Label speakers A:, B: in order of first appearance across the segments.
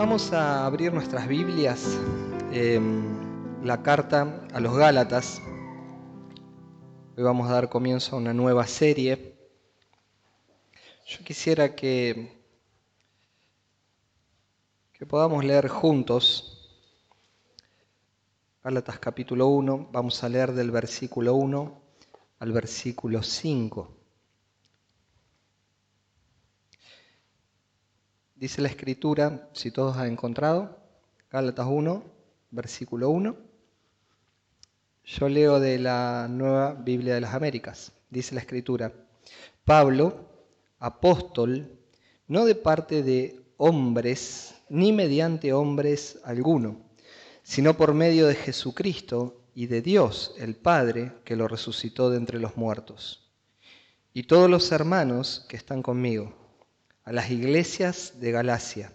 A: Vamos a abrir nuestras Biblias, la carta a los Gálatas. Hoy vamos a dar comienzo a una nueva serie. Yo quisiera que podamos leer juntos Gálatas capítulo 1. Vamos a leer del versículo 1 al versículo 5. Dice la Escritura, si todos han encontrado, Gálatas 1, versículo 1. Yo leo de la Nueva Biblia de las Américas. Dice la Escritura: Pablo, apóstol, no de parte de hombres, ni mediante hombres alguno, sino por medio de Jesucristo y de Dios, el Padre, que lo resucitó de entre los muertos. Y todos los hermanos que están conmigo, a las iglesias de Galacia,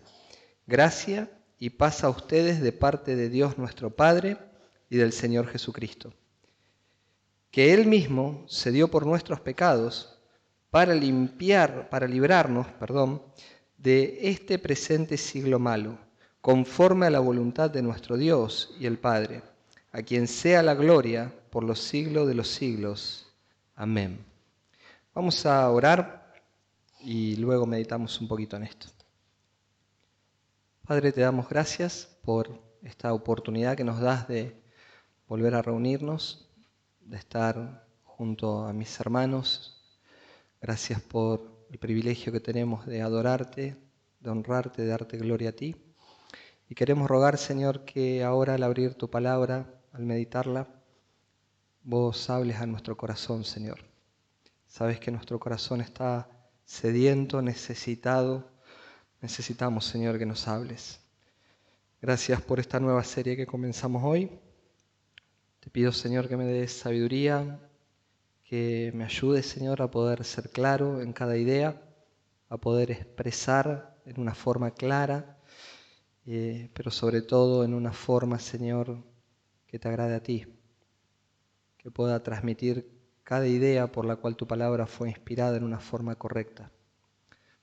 A: gracia y paz a ustedes de parte de Dios nuestro Padre y del Señor Jesucristo, que Él mismo se dio por nuestros pecados para librarnos, de este presente siglo malo, conforme a la voluntad de nuestro Dios y el Padre, a quien sea la gloria por los siglos de los siglos. Amén. Vamos a orar y luego meditamos un poquito en esto. Padre, te damos gracias por esta oportunidad que nos das de volver a reunirnos, de estar junto a mis hermanos. Gracias por el privilegio que tenemos de adorarte, de honrarte, de darte gloria a ti. Y queremos rogar, Señor, que ahora al abrir tu palabra, al meditarla, vos hables a nuestro corazón, Señor. Sabes que nuestro corazón está sediento, necesitamos, Señor, que nos hables. Gracias por esta nueva serie que comenzamos hoy. Te pido, Señor, que me des sabiduría, que me ayudes, Señor, a poder ser claro en cada idea, a poder expresar en una forma clara, pero sobre todo en una forma, Señor, que te agrade a ti, que pueda transmitir cada idea por la cual tu palabra fue inspirada en una forma correcta.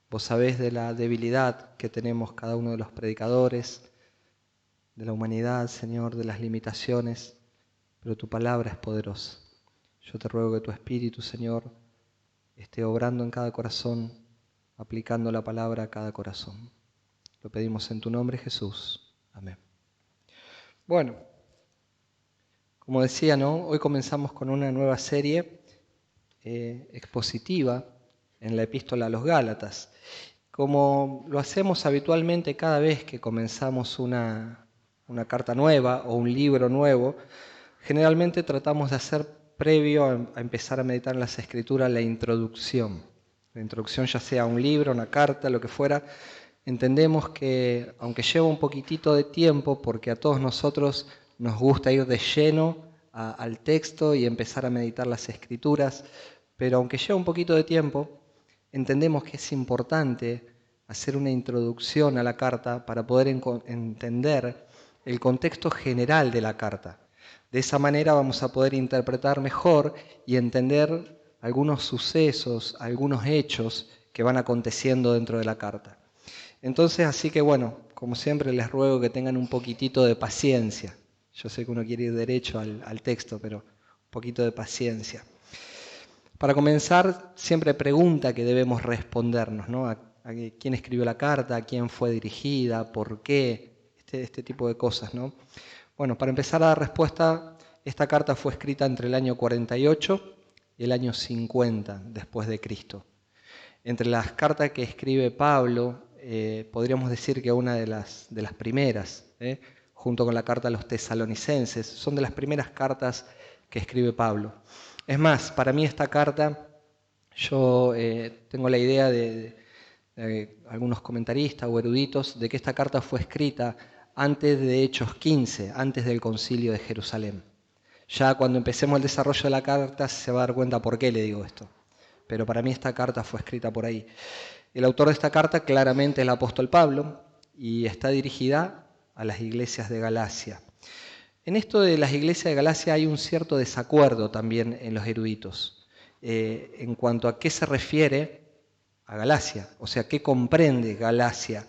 A: Vos sabés de la debilidad que tenemos cada uno de los predicadores, de la humanidad, Señor, de las limitaciones, pero tu palabra es poderosa. Yo te ruego que tu Espíritu, Señor, esté obrando en cada corazón, aplicando la palabra a cada corazón. Lo pedimos en tu nombre, Jesús. Amén. Bueno, como decía, ¿no? Hoy comenzamos con una nueva serie expositiva en la Epístola a los Gálatas. Como lo hacemos habitualmente cada vez que comenzamos una carta nueva o un libro nuevo, generalmente tratamos de hacer previo a empezar a meditar en las Escrituras la introducción. La introducción, ya sea un libro, una carta, lo que fuera. Entendemos que, aunque lleva un poquitito de tiempo, porque a todos nosotros nos gusta ir de lleno al texto y empezar a meditar las Escrituras, pero aunque lleva un poquito de tiempo, entendemos que es importante hacer una introducción a la carta para poder entender el contexto general de la carta. De esa manera vamos a poder interpretar mejor y entender algunos sucesos, algunos hechos que van aconteciendo dentro de la carta. Entonces, así que bueno, como siempre les ruego que tengan un poquitito de paciencia. Yo sé que uno quiere ir derecho al texto, pero un poquito de paciencia. Para comenzar, siempre pregunta que debemos respondernos, ¿no? ¿A quién escribió la carta? ¿A quién fue dirigida? ¿Por qué? Este tipo de cosas, ¿no? Bueno, para empezar a dar respuesta, esta carta fue escrita entre el año 48 y el año 50 después de Cristo. Entre las cartas que escribe Pablo, podríamos decir que una de las primeras, junto con la carta a los tesalonicenses, son de las primeras cartas que escribe Pablo. Es más, para mí esta carta, yo tengo la idea de algunos comentaristas o eruditos de que esta carta fue escrita antes de Hechos 15, antes del Concilio de Jerusalén. Ya cuando empecemos el desarrollo de la carta se va a dar cuenta por qué le digo esto. Pero para mí esta carta fue escrita por ahí. El autor de esta carta claramente es el apóstol Pablo y está dirigida a las iglesias de Galacia. En esto de las iglesias de Galacia hay un cierto desacuerdo también en los eruditos en cuanto a qué se refiere a Galacia, o sea, qué comprende Galacia.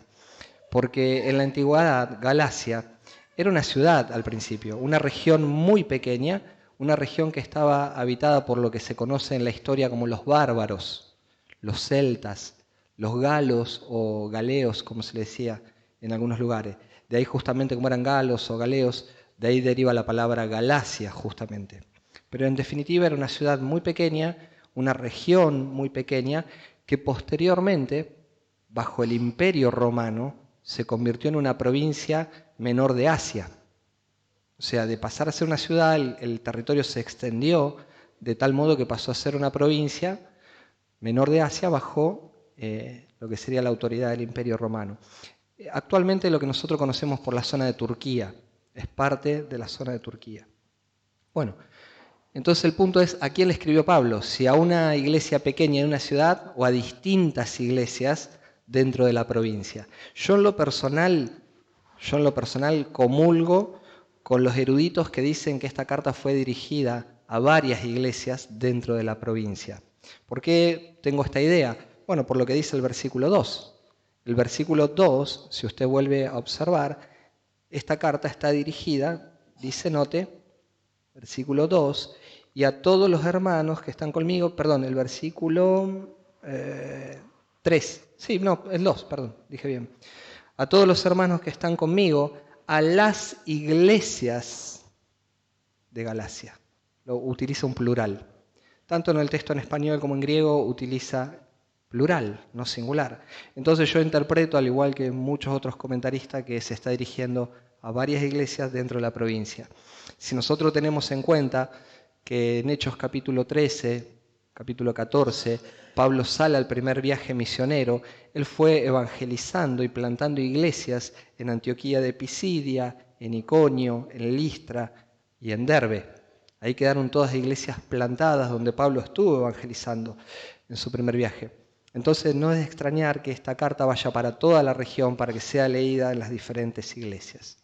A: porque en la antigüedad Galacia era una ciudad al principio, una región muy pequeña, una región que estaba habitada por lo que se conoce en la historia como los bárbaros, los celtas, los galos o galeos, como se le decía en algunos lugares. De ahí justamente como eran galos o galeos, de ahí deriva la palabra Galacia justamente. Pero en definitiva era una ciudad muy pequeña, una región muy pequeña, que posteriormente, bajo el Imperio Romano, se convirtió en una provincia menor de Asia. O sea, de pasar a ser una ciudad, el territorio se extendió de tal modo que pasó a ser una provincia menor de Asia bajo lo que sería la autoridad del Imperio Romano. Actualmente lo que nosotros conocemos por la zona de Turquía, es parte de la zona de Turquía. Bueno, entonces el punto es, ¿a quién le escribió Pablo? Si a una iglesia pequeña en una ciudad o a distintas iglesias dentro de la provincia. Yo en lo personal comulgo con los eruditos que dicen que esta carta fue dirigida a varias iglesias dentro de la provincia. ¿Por qué tengo esta idea? Bueno, por lo que dice el versículo 2. El versículo 2, si usted vuelve a observar, esta carta está dirigida, dice, note, versículo 2, y a todos los hermanos que están conmigo, perdón, el versículo 3, sí, no, el 2, perdón, dije bien. A todos los hermanos que están conmigo, a las iglesias de Galacia. Lo utiliza un plural. Tanto en el texto en español como en griego utiliza plural, no singular. Entonces yo interpreto, al igual que muchos otros comentaristas, que se está dirigiendo a varias iglesias dentro de la provincia. Si nosotros tenemos en cuenta que en Hechos capítulo 13, capítulo 14, Pablo sale al primer viaje misionero, él fue evangelizando y plantando iglesias en Antioquía de Pisidia, en Iconio, en Listra y en Derbe. Ahí quedaron todas iglesias plantadas donde Pablo estuvo evangelizando en su primer viaje. Entonces no es de extrañar que esta carta vaya para toda la región para que sea leída en las diferentes iglesias.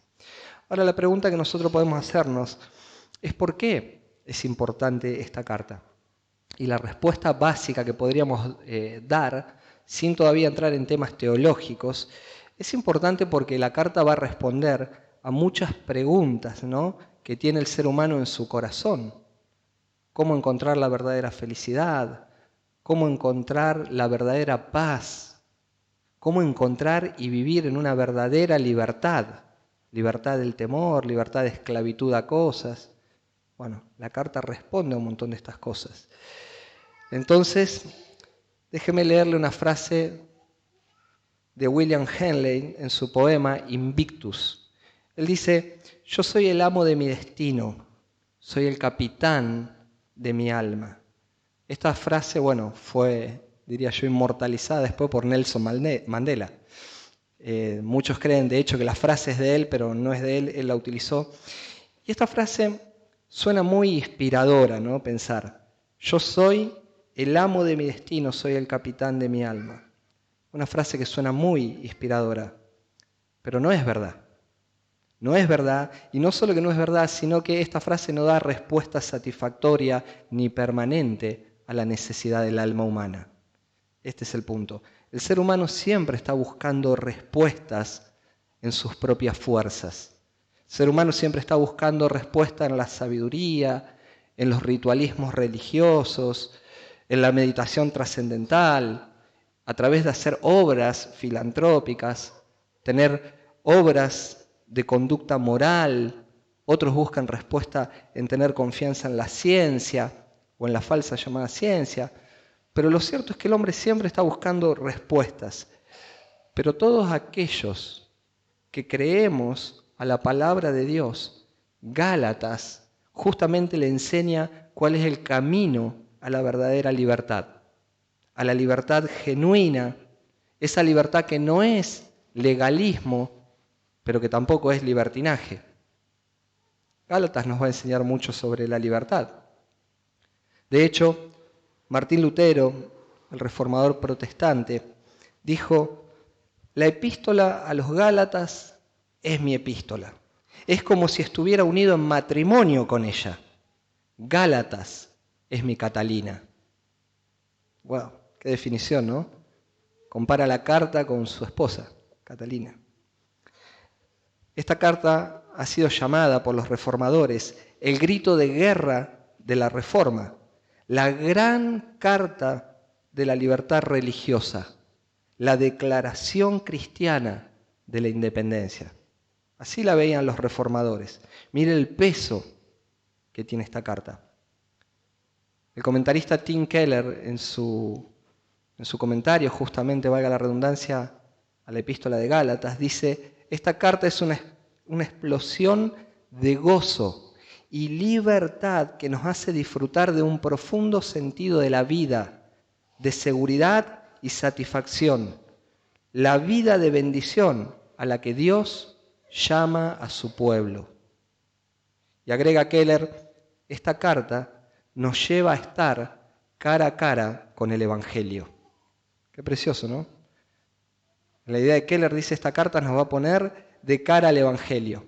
A: Ahora la pregunta que nosotros podemos hacernos es ¿por qué es importante esta carta? Y la respuesta básica que podríamos dar, sin todavía entrar en temas teológicos, es importante porque la carta va a responder a muchas preguntas, ¿no?, que tiene el ser humano en su corazón. ¿Cómo encontrar la verdadera felicidad? ¿Cómo encontrar la verdadera paz? ¿Cómo encontrar y vivir en una verdadera libertad? Libertad del temor, libertad de esclavitud a cosas. Bueno, la carta responde a un montón de estas cosas. Entonces, déjeme leerle una frase de William Henley en su poema Invictus. Él dice, yo soy el amo de mi destino, soy el capitán de mi alma. Esta frase, bueno, fue, diría yo, inmortalizada después por Nelson Mandela. Muchos creen, de hecho, que la frase es de él, pero no es de él, él la utilizó. Y esta frase suena muy inspiradora, ¿no? Pensar, yo soy el amo de mi destino, soy el capitán de mi alma. Una frase que suena muy inspiradora, pero no es verdad. No es verdad, y no solo que no es verdad, sino que esta frase no da respuesta satisfactoria ni permanente a la necesidad del alma humana. Este es el punto. El ser humano siempre está buscando respuestas en sus propias fuerzas. El ser humano siempre está buscando respuesta en la sabiduría, en los ritualismos religiosos, en la meditación trascendental, a través de hacer obras filantrópicas, tener obras de conducta moral. Otros buscan respuesta en tener confianza en la ciencia o en la falsa llamada ciencia. Pero lo cierto es que el hombre siempre está buscando respuestas. Pero todos aquellos que creemos a la palabra de Dios, Gálatas, justamente le enseña cuál es el camino a la verdadera libertad, a la libertad genuina, esa libertad que no es legalismo, pero que tampoco es libertinaje. Gálatas nos va a enseñar mucho sobre la libertad. De hecho, Martín Lutero, el reformador protestante, dijo, la epístola a los Gálatas es mi epístola. Es como si estuviera unido en matrimonio con ella. Gálatas es mi Catalina. Wow, qué definición, ¿no? Compara la carta con su esposa, Catalina. Esta carta ha sido llamada por los reformadores el grito de guerra de la Reforma, la gran carta de la libertad religiosa, la declaración cristiana de la independencia. Así la veían los reformadores. Mire el peso que tiene esta carta. El comentarista Tim Keller, en su comentario, justamente, valga la redundancia, a la epístola de Gálatas, dice: esta carta es una explosión de gozo y libertad que nos hace disfrutar de un profundo sentido de la vida, de seguridad y satisfacción, la vida de bendición a la que Dios llama a su pueblo. Y agrega Keller, esta carta nos lleva a estar cara a cara con el Evangelio. Qué precioso, ¿no? La idea de Keller dice, esta carta nos va a poner de cara al Evangelio.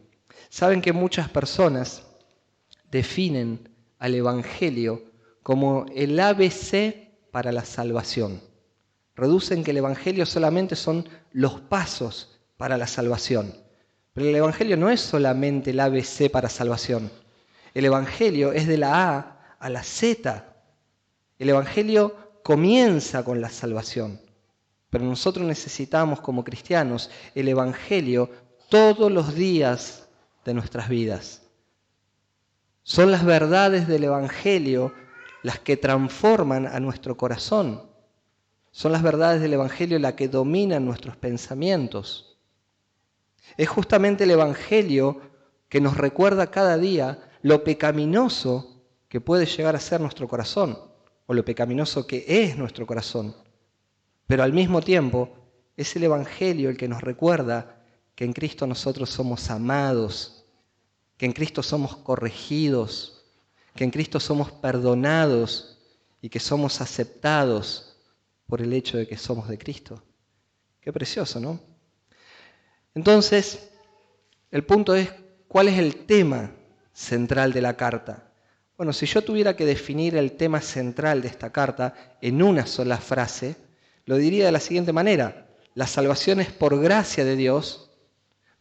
A: Saben que muchas personas definen al Evangelio como el ABC para la salvación. Reducen que el Evangelio solamente son los pasos para la salvación. Pero el Evangelio no es solamente el ABC para salvación. El Evangelio es de la A a la Z. El Evangelio comienza con la salvación. Pero nosotros necesitamos, como cristianos, el Evangelio todos los días de nuestras vidas. Son las verdades del Evangelio las que transforman a nuestro corazón. Son las verdades del Evangelio las que dominan nuestros pensamientos. Es justamente el Evangelio que nos recuerda cada día lo pecaminoso que puede llegar a ser nuestro corazón, o lo pecaminoso que es nuestro corazón. Pero al mismo tiempo es el Evangelio el que nos recuerda que en Cristo nosotros somos amados, que en Cristo somos corregidos, que en Cristo somos perdonados y que somos aceptados por el hecho de que somos de Cristo. Qué precioso, ¿no? Entonces, el punto es, ¿cuál es el tema central de la carta? Bueno, si yo tuviera que definir el tema central de esta carta en una sola frase, lo diría de la siguiente manera: la salvación es por gracia de Dios,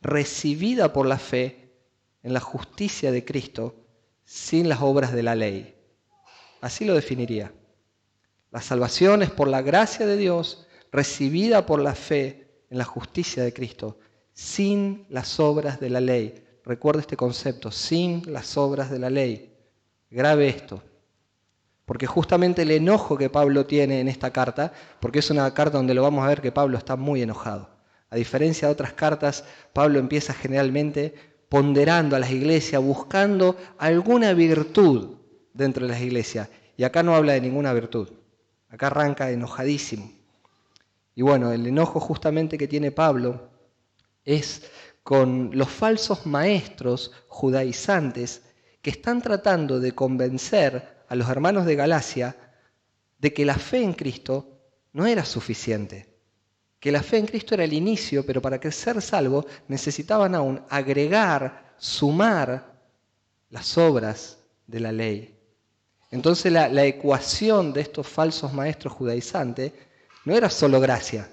A: recibida por la fe en la justicia de Cristo, sin las obras de la ley. Así lo definiría. La salvación es por la gracia de Dios, recibida por la fe en la justicia de Cristo, sin las obras de la ley. Recuerda este concepto, sin las obras de la ley. Grave esto, porque justamente el enojo que Pablo tiene en esta carta, porque es una carta donde lo vamos a ver que Pablo está muy enojado. A diferencia de otras cartas, Pablo empieza generalmente ponderando a las iglesias, buscando alguna virtud dentro de las iglesias. Y acá no habla de ninguna virtud, acá arranca enojadísimo. Y bueno, el enojo justamente que tiene Pablo es con los falsos maestros judaizantes que están tratando de convencer a los hermanos de Galacia de que la fe en Cristo no era suficiente, que la fe en Cristo era el inicio, pero para ser salvo necesitaban aún agregar, sumar las obras de la ley. Entonces la ecuación de estos falsos maestros judaizantes no era solo gracia,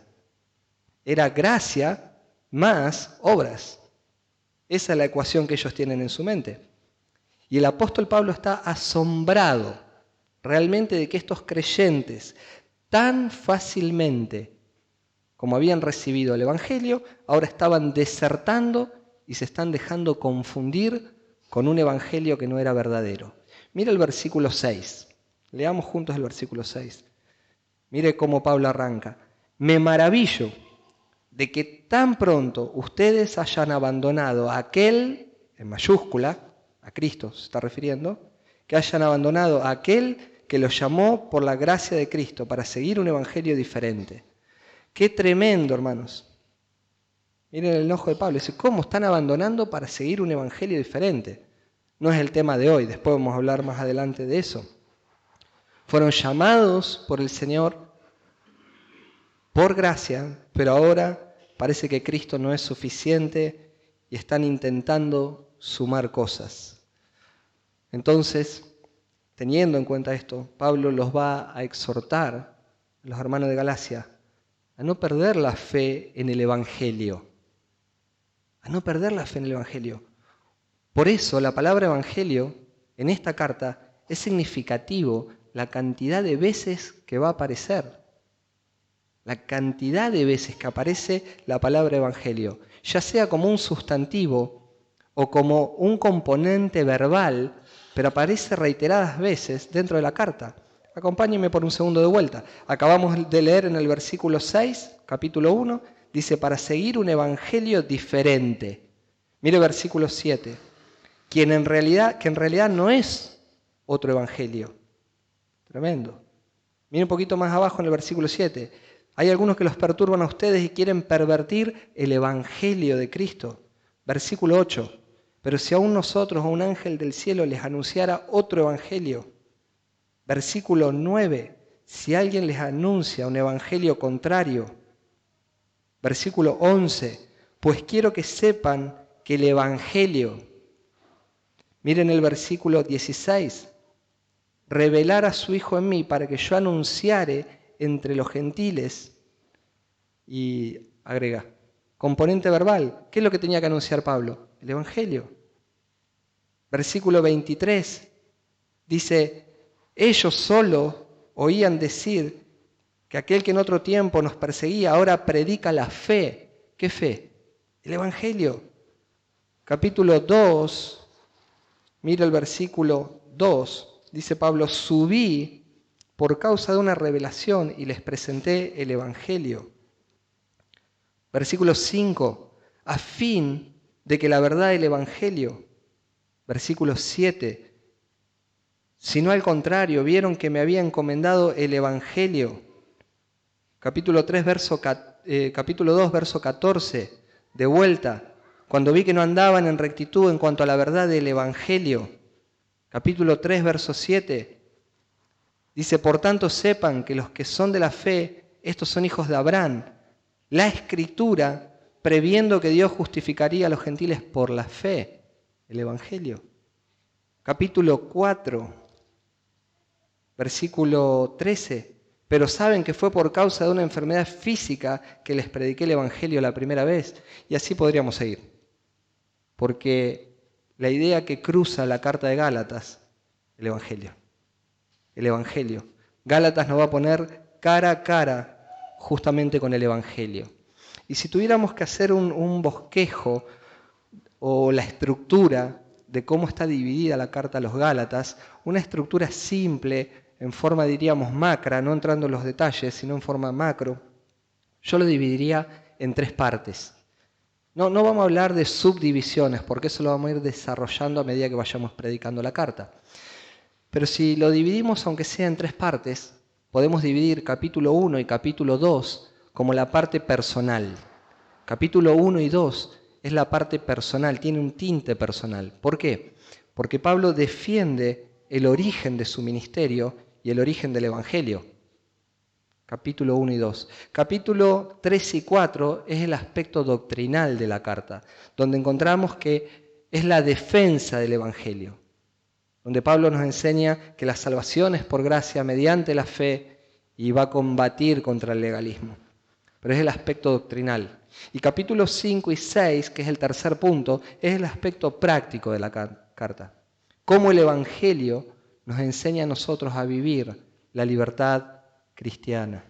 A: era gracia más obras. Esa es la ecuación que ellos tienen en su mente. Y el apóstol Pablo está asombrado realmente de que estos creyentes tan fácilmente como habían recibido el Evangelio, ahora estaban desertando y se están dejando confundir con un Evangelio que no era verdadero. Mira el versículo 6. Leamos juntos el versículo 6. Mire cómo Pablo arranca. Me maravillo de que tan pronto ustedes hayan abandonado a aquel, en mayúscula, a Cristo se está refiriendo, que hayan abandonado a aquel que los llamó por la gracia de Cristo para seguir un evangelio diferente. Qué tremendo, hermanos. Miren el enojo de Pablo. Dice, ¿cómo están abandonando para seguir un evangelio diferente? No es el tema de hoy, después vamos a hablar más adelante de eso. Fueron llamados por el Señor por gracia, pero ahora parece que Cristo no es suficiente y están intentando sumar cosas. Entonces, teniendo en cuenta esto, Pablo los va a exhortar, a los hermanos de Galacia, a no perder la fe en el Evangelio. a no perder la fe en el Evangelio. Por eso la palabra Evangelio en esta carta es significativo la cantidad de veces que va a aparecer. La cantidad de veces que aparece la palabra Evangelio, ya sea como un sustantivo o como un componente verbal, pero aparece reiteradas veces dentro de la carta. Acompáñenme por un segundo de vuelta. Acabamos de leer en el versículo 6, capítulo 1, dice, para seguir un evangelio diferente. Mire el versículo 7, que en realidad no es otro evangelio. Tremendo. Mire un poquito más abajo en el versículo 7. Hay algunos que los perturban a ustedes y quieren pervertir el evangelio de Cristo. Versículo 8. Pero si aún nosotros o un ángel del cielo les anunciara otro evangelio. Versículo 9. Si alguien les anuncia un evangelio contrario. Versículo 11. Pues quiero que sepan que el evangelio. Miren el versículo 16. Revelar a su Hijo en mí para que yo anunciare entre los gentiles. Y agrega, componente verbal. ¿Qué es lo que tenía que anunciar Pablo? El evangelio. Versículo 23 dice, ellos solo oían decir que aquel que en otro tiempo nos perseguía ahora predica la fe. ¿Qué fe? El evangelio. Capítulo 2, mira el versículo 2, dice Pablo, subí por causa de una revelación y les presenté el evangelio. Versículo 5, a fin de que la verdad del evangelio. Versículo 7, sino al contrario, vieron que me había encomendado el evangelio. Capítulo 2, verso 14, de vuelta, cuando vi que no andaban en rectitud en cuanto a la verdad del evangelio. Capítulo 3, verso 7, dice, por tanto sepan que los que son de la fe, estos son hijos de Abraham. La Escritura, previendo que Dios justificaría a los gentiles por la fe, el Evangelio. Capítulo 4, versículo 13, pero saben que fue por causa de una enfermedad física que les prediqué el Evangelio la primera vez. Y así podríamos seguir. Porque la idea que cruza la carta de Gálatas, el Evangelio. El Evangelio. Gálatas nos va a poner cara a cara justamente con el Evangelio. Y si tuviéramos que hacer un bosquejo o la estructura de cómo está dividida la carta a los Gálatas, una estructura simple, en forma diríamos macra, no entrando en los detalles, sino en forma macro, yo lo dividiría en 3 partes. No vamos a hablar de subdivisiones, porque eso lo vamos a ir desarrollando a medida que vayamos predicando la carta. Pero si lo dividimos, aunque sea en 3 partes, podemos dividir capítulo 1 y capítulo 2 como la parte personal. Capítulo 1 y 2 es la parte personal, tiene un tinte personal. ¿Por qué? Porque Pablo defiende el origen de su ministerio y el origen del Evangelio. Capítulo 1 y 2. Capítulo 3 y 4 es el aspecto doctrinal de la carta, donde encontramos que es la defensa del Evangelio, donde Pablo nos enseña que la salvación es por gracia mediante la fe y va a combatir contra el legalismo. Pero es el aspecto doctrinal. Y capítulos 5 y 6, que es el tercer punto, es el aspecto práctico de la carta. Cómo el Evangelio nos enseña a nosotros a vivir la libertad cristiana.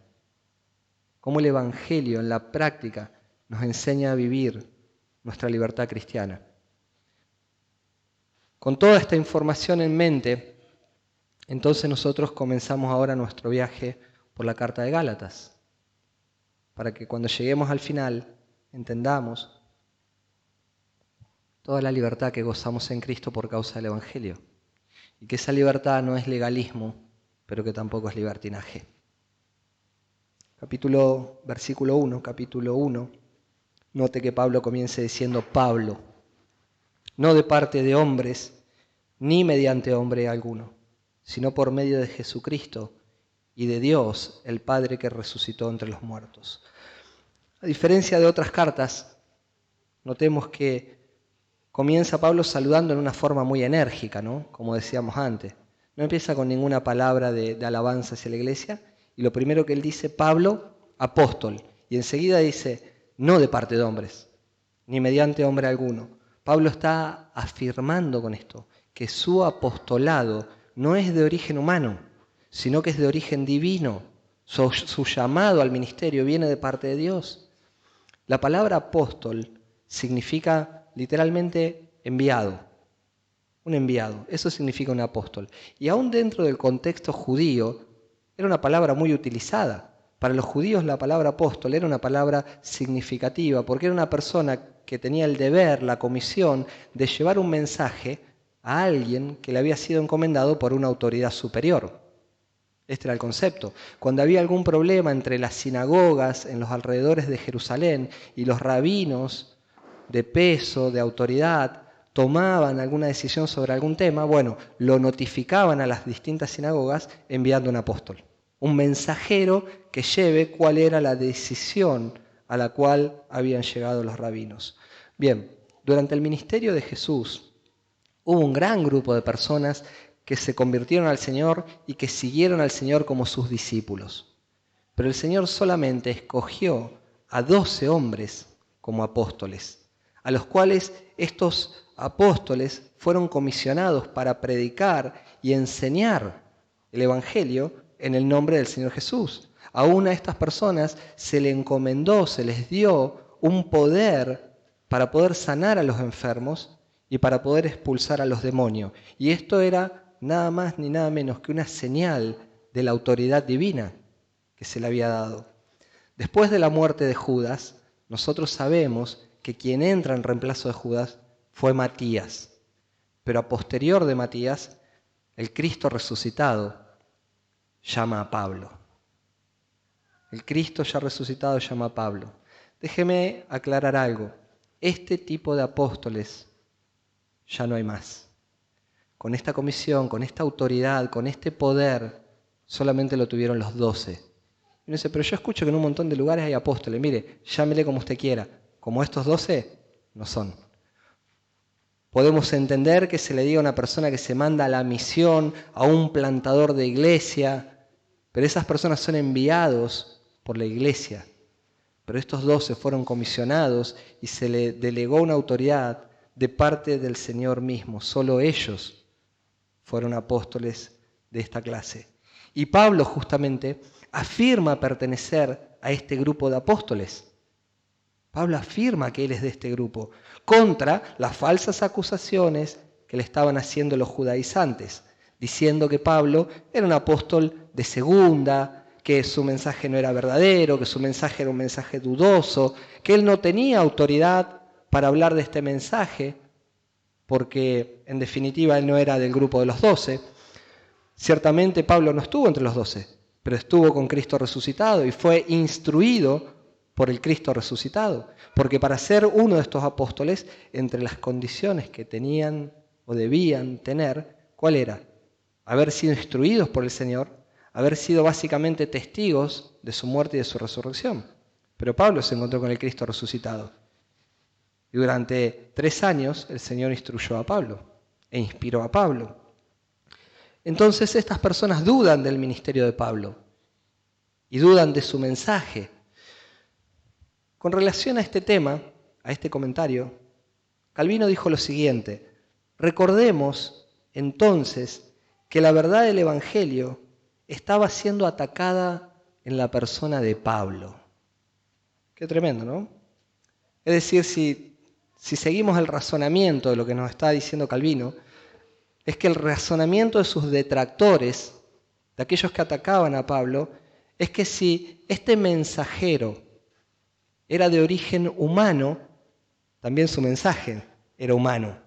A: Cómo el Evangelio en la práctica nos enseña a vivir nuestra libertad cristiana. Con toda esta información en mente, entonces nosotros comenzamos ahora nuestro viaje por la carta de Gálatas, para que cuando lleguemos al final entendamos toda la libertad que gozamos en Cristo por causa del Evangelio, y que esa libertad no es legalismo, pero que tampoco es libertinaje. Versículo 1, capítulo 1, note que Pablo comience diciendo Pablo, no de parte de hombres, ni mediante hombre alguno, sino por medio de Jesucristo y de Dios, el Padre que resucitó entre los muertos. A diferencia de otras cartas, notemos que comienza Pablo saludando en una forma muy enérgica, ¿no? Como decíamos antes. No empieza con ninguna palabra de alabanza hacia la iglesia, y lo primero que él dice, Pablo, apóstol, y enseguida dice, no de parte de hombres, ni mediante hombre alguno. Pablo está afirmando con esto que su apostolado no es de origen humano, sino que es de origen divino. Su llamado al ministerio viene de parte de Dios. La palabra apóstol significa literalmente enviado, un enviado. Eso significa un apóstol. Y aún dentro del contexto judío, era una palabra muy utilizada. Para los judíos la palabra apóstol era una palabra significativa, porque era una persona que tenía el deber, la comisión de llevar un mensaje a alguien que le había sido encomendado por una autoridad superior. Este era el concepto. Cuando había algún problema entre las sinagogas en los alrededores de Jerusalén y los rabinos de peso, de autoridad, tomaban alguna decisión sobre algún tema, bueno, lo notificaban a las distintas sinagogas enviando un apóstol, un mensajero que lleve cuál era la decisión a la cual habían llegado los rabinos. Bien, durante el ministerio de Jesús hubo un gran grupo de personas que se convirtieron al Señor y que siguieron al Señor como sus discípulos. Pero el Señor solamente escogió a 12 hombres como apóstoles, a los cuales estos apóstoles fueron comisionados para predicar y enseñar el Evangelio en el nombre del Señor Jesús. Aún a estas personas se les encomendó, se les dio un poder para poder sanar a los enfermos y para poder expulsar a los demonios. Y esto era nada más ni nada menos que una señal de la autoridad divina que se le había dado. Después de la muerte de Judas, nosotros sabemos que quien entra en reemplazo de Judas fue Matías. Pero a posterior de Matías, el Cristo resucitado llama a Pablo. El Cristo ya resucitado llama a Pablo. Déjeme aclarar algo. Este tipo de apóstoles ya no hay más. Con esta comisión, con esta autoridad, con este poder, solamente lo tuvieron los 12. Y uno dice, pero yo escucho que en un montón de lugares hay apóstoles. Mire, llámele como usted quiera. Como estos 12, no son. Podemos entender que se le diga a una persona que se manda a la misión, a un plantador de iglesia, pero esas personas son enviados por la iglesia. Pero estos 12 fueron comisionados y se le delegó una autoridad de parte del Señor mismo. Solo ellos fueron apóstoles de esta clase. Y Pablo justamente afirma pertenecer a este grupo de apóstoles. Pablo afirma que él es de este grupo, contra las falsas acusaciones que le estaban haciendo los judaizantes, diciendo que Pablo era un apóstol de segunda, que su mensaje no era verdadero, que su mensaje era un mensaje dudoso, que él no tenía autoridad para hablar de este mensaje, porque en definitiva él no era del grupo de los 12. Ciertamente Pablo no estuvo entre los 12, pero estuvo con Cristo resucitado y fue instruido por el Cristo resucitado. Porque para ser uno de estos apóstoles, entre las condiciones que tenían o debían tener, ¿cuál era? Haber sido instruidos por el Señor, haber sido básicamente testigos de su muerte y de su resurrección. Pero Pablo se encontró con el Cristo resucitado. Y durante 3 años el Señor instruyó a Pablo e inspiró a Pablo. Entonces estas personas dudan del ministerio de Pablo y dudan de su mensaje. Con relación a este tema, a este comentario, Calvino dijo lo siguiente: recordemos entonces que la verdad del Evangelio estaba siendo atacada en la persona de Pablo. Qué tremendo, ¿no? Es decir, si seguimos el razonamiento de lo que nos está diciendo Calvino, es que el razonamiento de sus detractores, de aquellos que atacaban a Pablo, es que si este mensajero era de origen humano, también su mensaje era humano.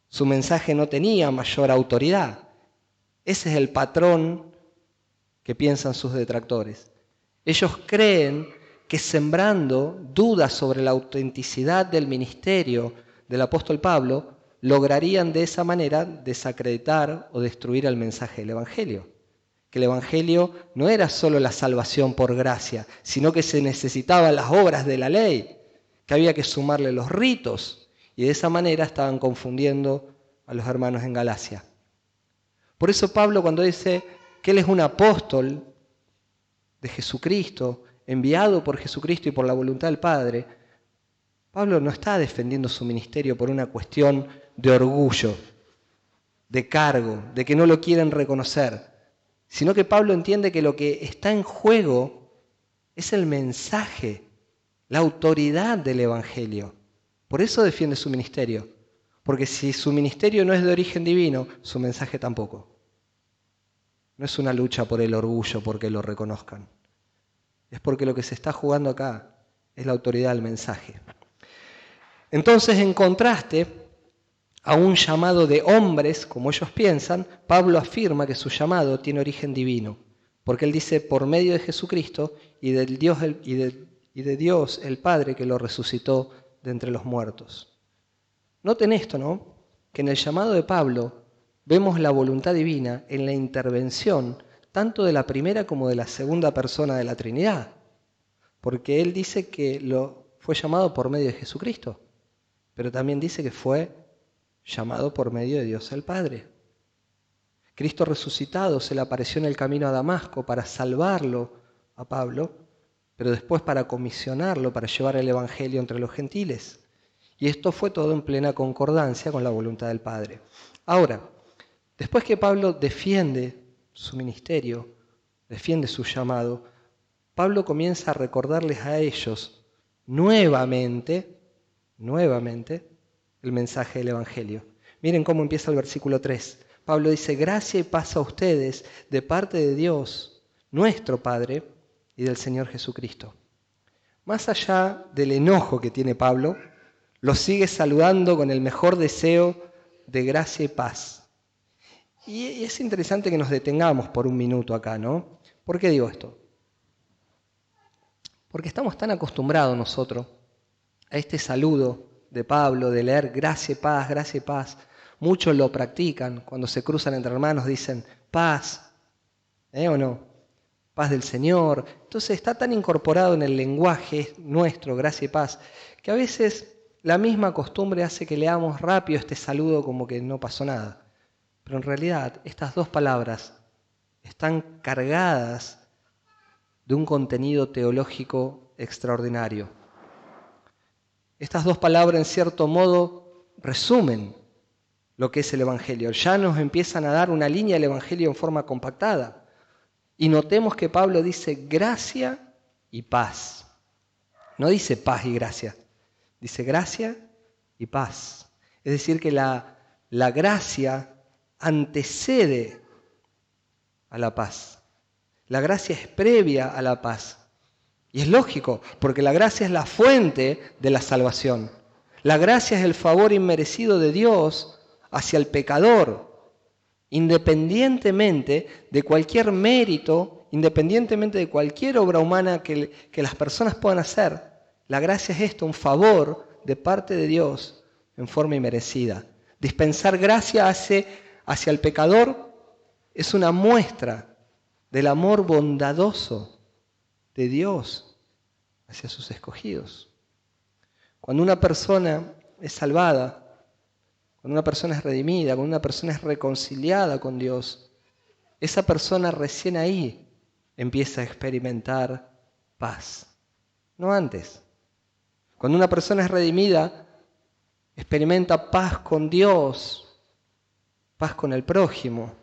A: Su mensaje no tenía mayor autoridad. Ese es el patrón que piensan sus detractores. Ellos creen que sembrando dudas sobre la autenticidad del ministerio del apóstol Pablo, lograrían de esa manera desacreditar o destruir el mensaje del Evangelio. Que el Evangelio no era solo la salvación por gracia, sino que se necesitaban las obras de la ley, que había que sumarle los ritos, y de esa manera estaban confundiendo a los hermanos en Galacia. Por eso Pablo, cuando dice que él es un apóstol de Jesucristo, enviado por Jesucristo y por la voluntad del Padre, Pablo no está defendiendo su ministerio por una cuestión de orgullo, de cargo, de que no lo quieren reconocer, sino que Pablo entiende que lo que está en juego es el mensaje, la autoridad del Evangelio. Por eso defiende su ministerio, porque si su ministerio no es de origen divino, su mensaje tampoco. No es una lucha por el orgullo, porque lo reconozcan. Es porque lo que se está jugando acá es la autoridad del mensaje. Entonces, en contraste a un llamado de hombres, como ellos piensan, Pablo afirma que su llamado tiene origen divino, porque él dice, por medio de Jesucristo y de Dios el Padre que lo resucitó de entre los muertos. Noten esto, ¿no? Que en el llamado de Pablo vemos la voluntad divina en la intervención tanto de la primera como de la segunda persona de la Trinidad, porque él dice que fue llamado por medio de Jesucristo, pero también dice que fue llamado por medio de Dios el Padre. Cristo resucitado se le apareció en el camino a Damasco para salvarlo a Pablo, pero después para comisionarlo, para llevar el Evangelio entre los gentiles. Y esto fue todo en plena concordancia con la voluntad del Padre. Ahora, después que Pablo defiende su ministerio, defiende su llamado, Pablo comienza a recordarles a ellos nuevamente, el mensaje del Evangelio. Miren cómo empieza el versículo 3. Pablo dice, gracia y paz a ustedes de parte de Dios, nuestro Padre, y del Señor Jesucristo. Más allá del enojo que tiene Pablo, los sigue saludando con el mejor deseo de gracia y paz. Y es interesante que nos detengamos por un minuto acá, ¿no? ¿Por qué digo esto? Porque estamos tan acostumbrados nosotros a este saludo de Pablo, de leer gracia y paz. Muchos lo practican, cuando se cruzan entre hermanos dicen paz, ¿o no? Paz del Señor. Entonces está tan incorporado en el lenguaje nuestro, gracia y paz, que a veces la misma costumbre hace que leamos rápido este saludo como que no pasó nada. Pero en realidad estas dos palabras están cargadas de un contenido teológico extraordinario. Estas dos palabras, en cierto modo, resumen lo que es el Evangelio. Ya nos empiezan a dar una línea del Evangelio en forma compactada. Y notemos que Pablo dice gracia y paz. No dice paz y gracia, dice gracia y paz. Es decir, que la gracia antecede a la paz. La gracia es previa a la paz. Y es lógico, porque la gracia es la fuente de la salvación. La gracia es el favor inmerecido de Dios hacia el pecador, independientemente de cualquier mérito, independientemente de cualquier obra humana que las personas puedan hacer. La gracia es esto, un favor de parte de Dios en forma inmerecida. Dispensar gracia hacia el pecador es una muestra del amor bondadoso de Dios hacia sus escogidos. Cuando una persona es salvada, cuando una persona es redimida, cuando una persona es reconciliada con Dios, esa persona recién ahí empieza a experimentar paz, no antes. Cuando una persona es redimida, experimenta paz con Dios, paz con el prójimo,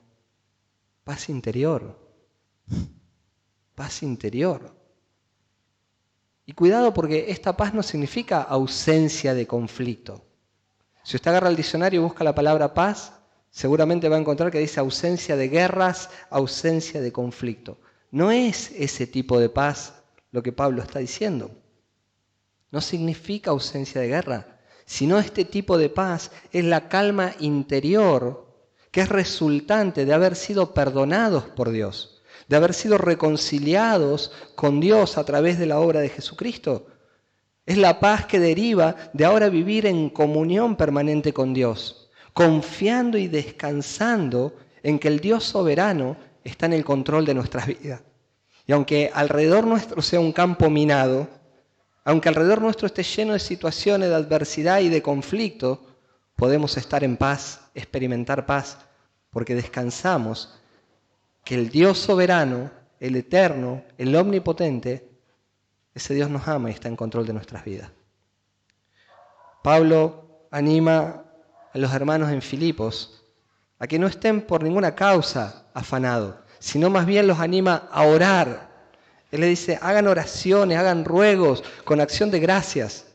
A: paz interior. Paz interior. Y cuidado, porque esta paz no significa ausencia de conflicto. Si usted agarra el diccionario y busca la palabra paz, seguramente va a encontrar que dice ausencia de guerras, ausencia de conflicto. No es ese tipo de paz lo que Pablo está diciendo. No significa ausencia de guerra, sino este tipo de paz es la calma interior que es resultante de haber sido perdonados por Dios, de haber sido reconciliados con Dios a través de la obra de Jesucristo. Es la paz que deriva de ahora vivir en comunión permanente con Dios, confiando y descansando en que el Dios soberano está en el control de nuestras vidas. Y aunque alrededor nuestro sea un campo minado, aunque alrededor nuestro esté lleno de situaciones de adversidad y de conflicto, podemos estar en paz, experimentar paz, porque descansamos que el Dios soberano, el eterno, el omnipotente, ese Dios nos ama y está en control de nuestras vidas. Pablo anima a los hermanos en Filipos a que no estén por ninguna causa afanados, sino más bien los anima a orar. Él le dice, hagan oraciones, hagan ruegos con acción de gracias.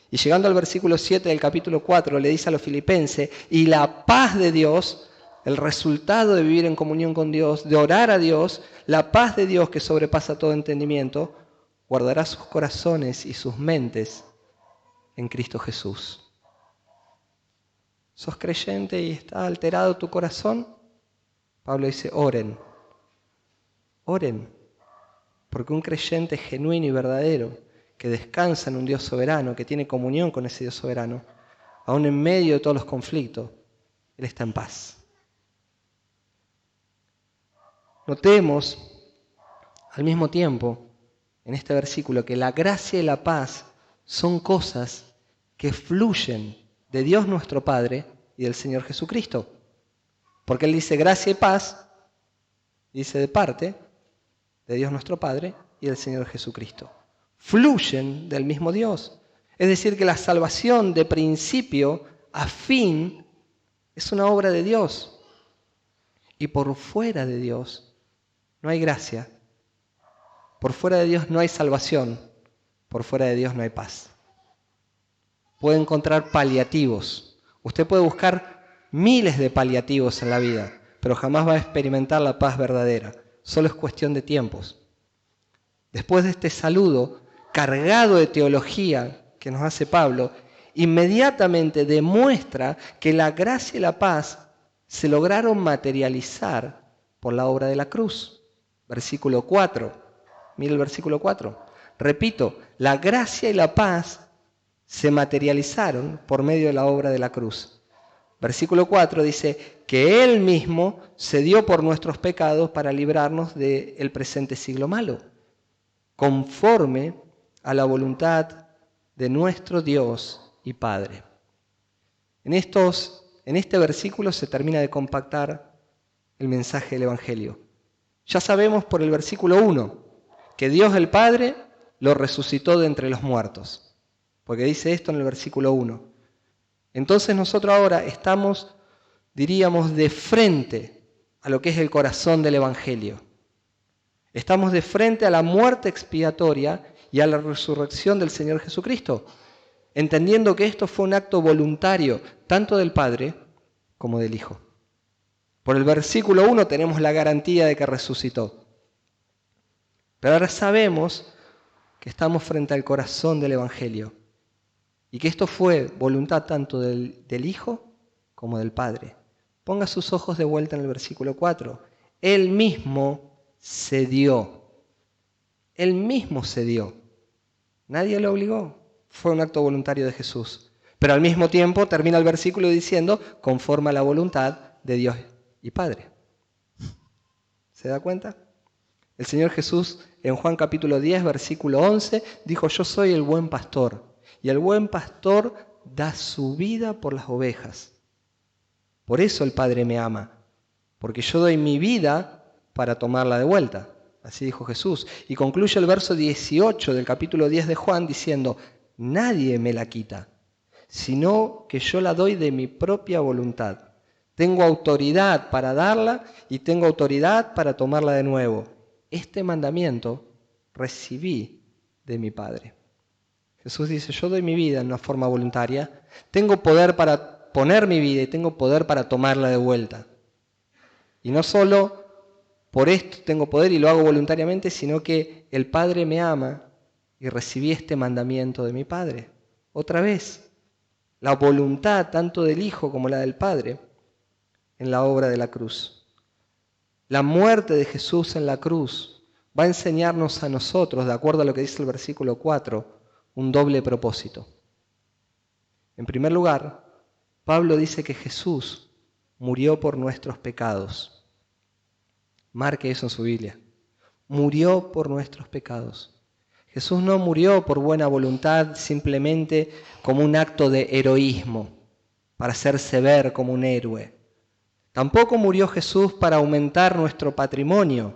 A: Y llegando al versículo 7 del capítulo 4, le dice a los filipenses, y la paz de Dios, el resultado de vivir en comunión con Dios, de orar a Dios, la paz de Dios que sobrepasa todo entendimiento, guardará sus corazones y sus mentes en Cristo Jesús. ¿Sos creyente y está alterado tu corazón? Pablo dice, oren. Oren. Porque un creyente genuino y verdadero, que descansa en un Dios soberano, que tiene comunión con ese Dios soberano, aún en medio de todos los conflictos, Él está en paz. Notemos al mismo tiempo en este versículo que la gracia y la paz son cosas que fluyen de Dios nuestro Padre y del Señor Jesucristo. Porque Él dice gracia y paz, dice de parte de Dios nuestro Padre y del Señor Jesucristo. Fluyen del mismo Dios. Es decir, que la salvación de principio a fin es una obra de Dios. Y por fuera de Dios no hay gracia. Por fuera de Dios no hay salvación. Por fuera de Dios no hay paz. Puede encontrar paliativos. Usted puede buscar miles de paliativos en la vida, pero jamás va a experimentar la paz verdadera. Solo es cuestión de tiempos. Después de este saludo cargado de teología que nos hace Pablo, inmediatamente demuestra que la gracia y la paz se lograron materializar por la obra de la cruz. Versículo 4. Mira el versículo 4. Repito, la gracia y la paz se materializaron por medio de la obra de la cruz. Versículo 4 dice que Él mismo se dio por nuestros pecados para librarnos del presente siglo malo, conforme a la voluntad de nuestro Dios y Padre. En este versículo se termina de compactar el mensaje del Evangelio. Ya sabemos por el versículo 1 que Dios el Padre lo resucitó de entre los muertos, porque dice esto en el versículo 1. Entonces nosotros ahora estamos, diríamos, de frente a lo que es el corazón del Evangelio. Estamos de frente a la muerte expiatoria y a la resurrección del Señor Jesucristo, entendiendo que esto fue un acto voluntario tanto del Padre como del Hijo. Por el versículo 1 tenemos la garantía de que resucitó. Pero ahora sabemos que estamos frente al corazón del Evangelio y que esto fue voluntad tanto del Hijo como del Padre. Ponga sus ojos de vuelta en el versículo 4. Él mismo se dio. Él mismo se dio. Nadie lo obligó. Fue un acto voluntario de Jesús. Pero al mismo tiempo termina el versículo diciendo, conforme a la voluntad de Dios y Padre. ¿Se da cuenta? El Señor Jesús en Juan capítulo 10, versículo 11, dijo, yo soy el buen pastor, y el buen pastor da su vida por las ovejas. Por eso el Padre me ama, porque yo doy mi vida para tomarla de vuelta. Así dijo Jesús. Y concluye el verso 18 del capítulo 10 de Juan diciendo, nadie me la quita, sino que yo la doy de mi propia voluntad. Tengo autoridad para darla y tengo autoridad para tomarla de nuevo. Este mandamiento recibí de mi Padre. Jesús dice, yo doy mi vida en una forma voluntaria, tengo poder para poner mi vida y tengo poder para tomarla de vuelta. Y no solo por esto tengo poder y lo hago voluntariamente, sino que el Padre me ama y recibí este mandamiento de mi Padre. Otra vez, la voluntad tanto del Hijo como la del Padre en la obra de la cruz. La muerte de Jesús en la cruz va a enseñarnos a nosotros, de acuerdo a lo que dice el versículo 4, un doble propósito. En primer lugar, Pablo dice que Jesús murió por nuestros pecados. Marque eso en su Biblia. Murió por nuestros pecados. Jesús no murió por buena voluntad simplemente como un acto de heroísmo, para hacerse ver como un héroe. Tampoco murió Jesús para aumentar nuestro patrimonio.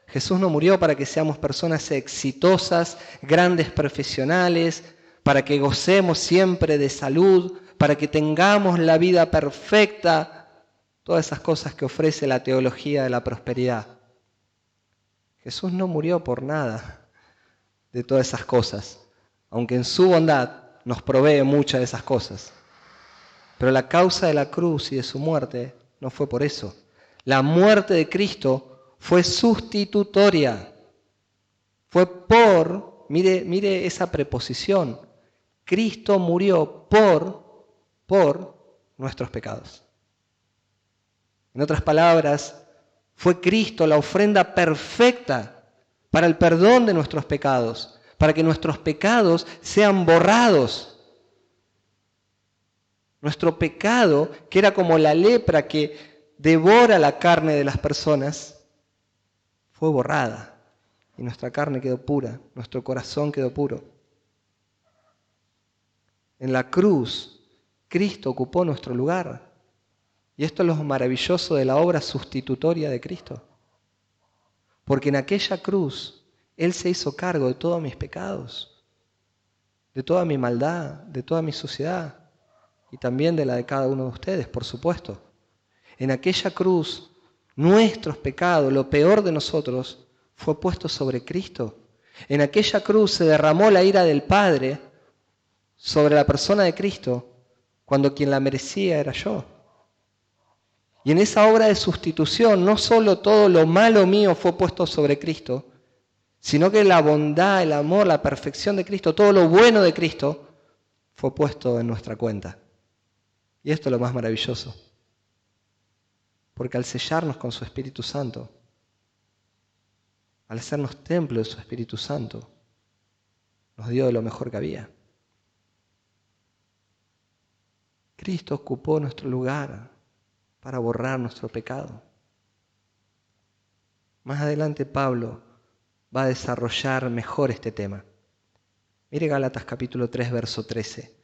A: Jesús no murió para que seamos personas exitosas, grandes profesionales, para que gocemos siempre de salud, para que tengamos la vida perfecta, todas esas cosas que ofrece la teología de la prosperidad. Jesús no murió por nada de todas esas cosas, aunque en su bondad nos provee muchas de esas cosas. Pero la causa de la cruz y de su muerte no fue por eso. La muerte de Cristo fue sustitutoria. Fue por, mire esa preposición, Cristo murió por nuestros pecados. En otras palabras, fue Cristo la ofrenda perfecta para el perdón de nuestros pecados, para que nuestros pecados sean borrados. Nuestro pecado, que era como la lepra que devora la carne de las personas, fue borrada y nuestra carne quedó pura, nuestro corazón quedó puro. En la cruz, Cristo ocupó nuestro lugar. Y esto es lo maravilloso de la obra sustitutoria de Cristo. Porque en aquella cruz, Él se hizo cargo de todos mis pecados, de toda mi maldad, de toda mi suciedad, y también de la de cada uno de ustedes, por supuesto. En aquella cruz, nuestros pecados, lo peor de nosotros, fue puesto sobre Cristo. En aquella cruz se derramó la ira del Padre sobre la persona de Cristo, cuando quien la merecía era yo. Y en esa obra de sustitución, no solo todo lo malo mío fue puesto sobre Cristo, sino que la bondad, el amor, la perfección de Cristo, todo lo bueno de Cristo, fue puesto en nuestra cuenta. Y esto es lo más maravilloso. Porque al sellarnos con su Espíritu Santo, al hacernos templo de su Espíritu Santo, nos dio de lo mejor que había. Cristo ocupó nuestro lugar para borrar nuestro pecado. Más adelante Pablo va a desarrollar mejor este tema. Mire Gálatas capítulo 3, verso 13.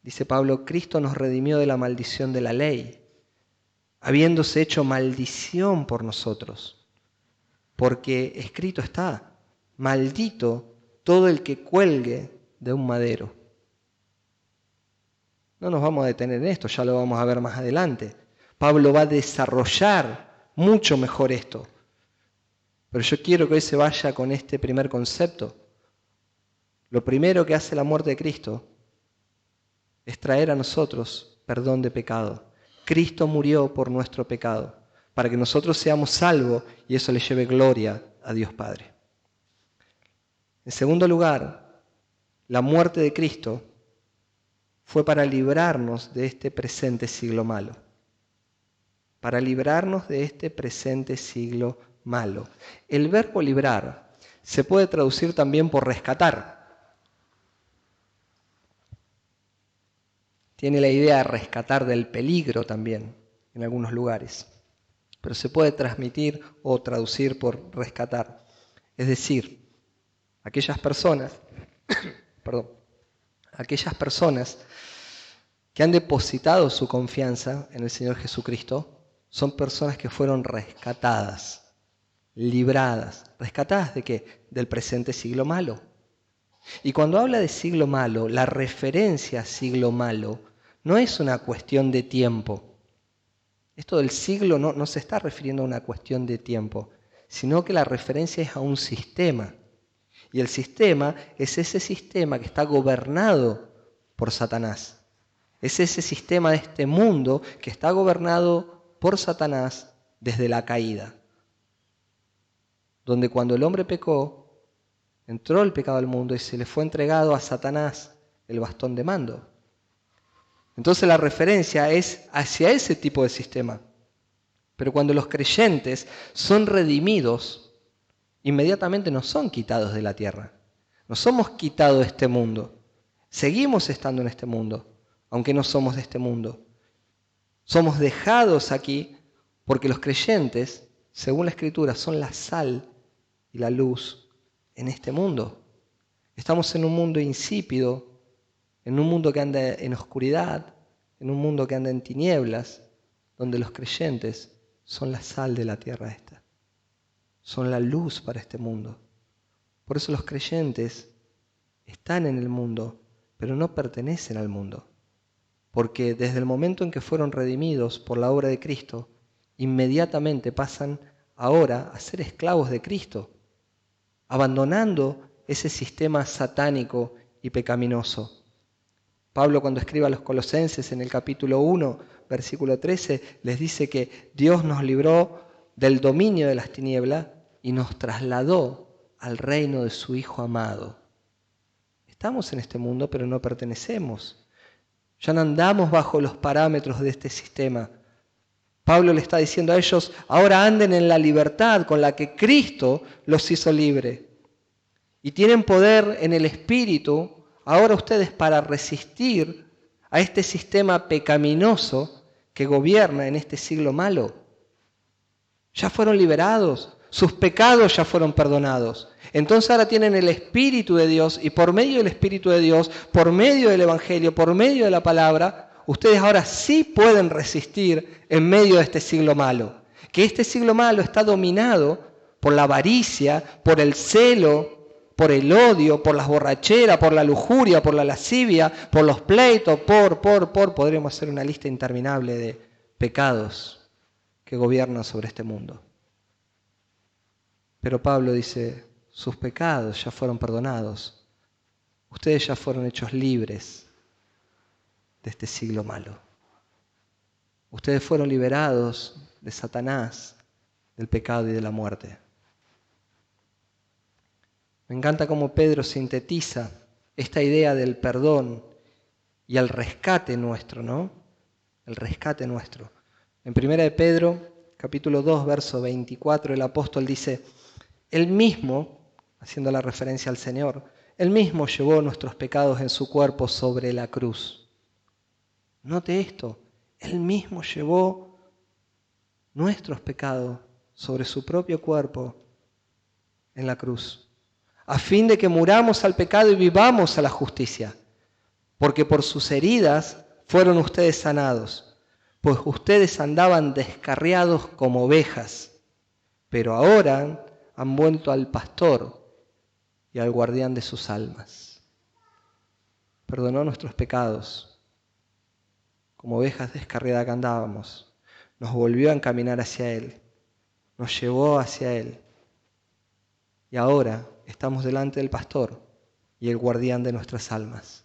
A: Dice Pablo, Cristo nos redimió de la maldición de la ley, habiéndose hecho maldición por nosotros, porque escrito está, maldito todo el que cuelgue de un madero. No nos vamos a detener en esto, ya lo vamos a ver más adelante. Pablo va a desarrollar mucho mejor esto. Pero yo quiero que hoy se vaya con este primer concepto. Lo primero que hace la muerte de Cristo es traer a nosotros perdón de pecado. Cristo murió por nuestro pecado, para que nosotros seamos salvos y eso le lleve gloria a Dios Padre. En segundo lugar, la muerte de Cristo fue para librarnos de este presente siglo malo. Para librarnos de este presente siglo malo. El verbo librar se puede traducir también por rescatar. Tiene la idea de rescatar del peligro también en algunos lugares. Pero se puede transmitir o traducir por rescatar. Es decir, aquellas personas que han depositado su confianza en el Señor Jesucristo son personas que fueron rescatadas, libradas. ¿Rescatadas de qué? Del presente siglo malo. Y cuando habla de siglo malo, la referencia a siglo malo no es una cuestión de tiempo. Esto del siglo no se está refiriendo a una cuestión de tiempo, sino que la referencia es a un sistema. Y el sistema es ese sistema que está gobernado por Satanás. Es ese sistema de este mundo que está gobernado por Satanás desde la caída. Donde cuando el hombre pecó, entró el pecado al mundo y se le fue entregado a Satanás el bastón de mando. Entonces la referencia es hacia ese tipo de sistema. Pero cuando los creyentes son redimidos, inmediatamente no son quitados de la tierra. No somos quitados de este mundo. Seguimos estando en este mundo, aunque no somos de este mundo. Somos dejados aquí porque los creyentes, según la Escritura, son la sal y la luz en este mundo. Estamos en un mundo insípido, en un mundo que anda en oscuridad, en un mundo que anda en tinieblas, donde los creyentes son la sal de la tierra esta. Son la luz para este mundo. Por eso los creyentes están en el mundo, pero no pertenecen al mundo. Porque desde el momento en que fueron redimidos por la obra de Cristo, inmediatamente pasan ahora a ser esclavos de Cristo, abandonando ese sistema satánico y pecaminoso. Pablo, cuando escribe a los Colosenses en el capítulo 1, versículo 13, les dice que Dios nos libró del dominio de las tinieblas y nos trasladó al reino de su Hijo amado. Estamos en este mundo, pero no pertenecemos. Ya no andamos bajo los parámetros de este sistema. Pablo le está diciendo a ellos, ahora anden en la libertad con la que Cristo los hizo libre. Y tienen poder en el Espíritu, ahora ustedes, para resistir a este sistema pecaminoso que gobierna en este siglo malo. Ya fueron liberados, sus pecados ya fueron perdonados. Entonces ahora tienen el Espíritu de Dios y por medio del Espíritu de Dios, por medio del Evangelio, por medio de la palabra, ustedes ahora sí pueden resistir en medio de este siglo malo. Que este siglo malo está dominado por la avaricia, por el celo, por el odio, por las borracheras, por la lujuria, por la lascivia, por los pleitos, podríamos hacer una lista interminable de pecados que gobiernan sobre este mundo. Pero Pablo dice, sus pecados ya fueron perdonados, ustedes ya fueron hechos libres de este siglo malo. Ustedes fueron liberados de Satanás, del pecado y de la muerte. Me encanta cómo Pedro sintetiza esta idea del perdón y el rescate nuestro, ¿no? El rescate nuestro. En 1 de Pedro, capítulo 2, verso 24, el apóstol dice, Él mismo, haciendo la referencia al Señor, Él mismo llevó nuestros pecados en su cuerpo sobre la cruz. Note esto, Él mismo llevó nuestros pecados sobre su propio cuerpo en la cruz, a fin de que muramos al pecado y vivamos a la justicia, porque por sus heridas fueron ustedes sanados, pues ustedes andaban descarriados como ovejas, pero ahora han vuelto al pastor y al guardián de sus almas. Perdonó nuestros pecados, como ovejas descarriadas que andábamos, nos volvió a encaminar hacia Él, nos llevó hacia Él, y ahora estamos delante del pastor y el guardián de nuestras almas.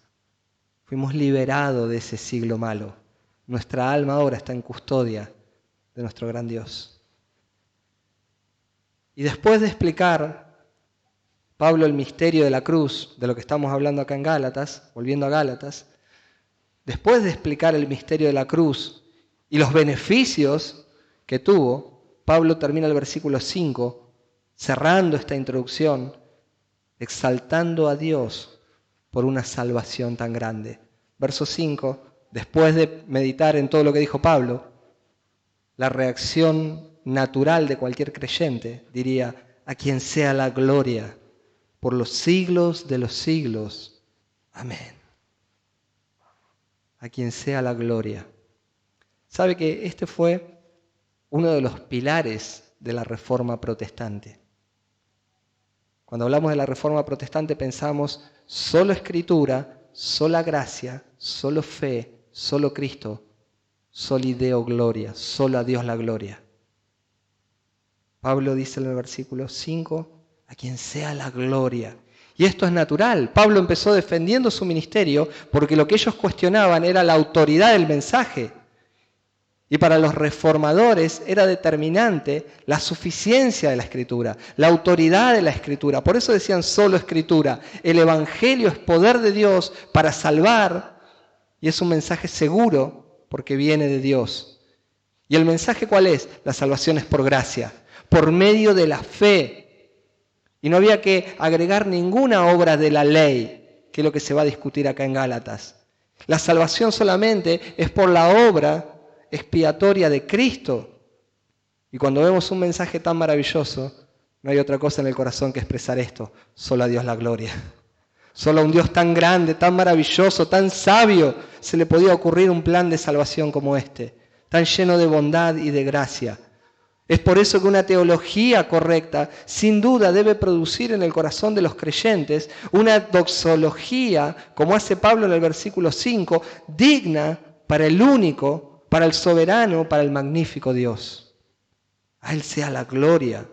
A: Fuimos liberados de ese siglo malo. Nuestra alma ahora está en custodia de nuestro gran Dios. Y después de explicar Pablo el misterio de la cruz, de lo que estamos hablando acá en Gálatas, volviendo a Gálatas, después de explicar el misterio de la cruz y los beneficios que tuvo, Pablo termina el versículo 5, cerrando esta introducción, exaltando a Dios por una salvación tan grande. Verso 5, después de meditar en todo lo que dijo Pablo, la reacción natural de cualquier creyente diría, a quien sea la gloria por los siglos de los siglos. Amén. A quien sea la gloria. ¿Sabe que este fue uno de los pilares de la Reforma Protestante? Cuando hablamos de la Reforma Protestante pensamos solo Escritura, sola gracia, solo fe, solo Cristo, soli Deo gloria, solo a Dios la gloria. Pablo dice en el versículo 5, a quien sea la gloria. Y esto es natural. Pablo empezó defendiendo su ministerio porque lo que ellos cuestionaban era la autoridad del mensaje. Y para los reformadores era determinante la suficiencia de la Escritura, la autoridad de la Escritura. Por eso decían solo Escritura. El Evangelio es poder de Dios para salvar y es un mensaje seguro porque viene de Dios. ¿Y el mensaje cuál es? La salvación es por gracia, por medio de la fe. Y no había que agregar ninguna obra de la ley, que es lo que se va a discutir acá en Gálatas. La salvación solamente es por la obra expiatoria de Cristo. Y cuando vemos un mensaje tan maravilloso, no hay otra cosa en el corazón que expresar esto: solo a Dios la gloria. Solo a un Dios tan grande, tan maravilloso, tan sabio se le podía ocurrir un plan de salvación como este, tan lleno de bondad y de gracia. Es por eso que una teología correcta, sin duda, debe producir en el corazón de los creyentes una doxología, como hace Pablo en el versículo 5, digna para el único, para el soberano, para el magnífico Dios. A Él sea la gloria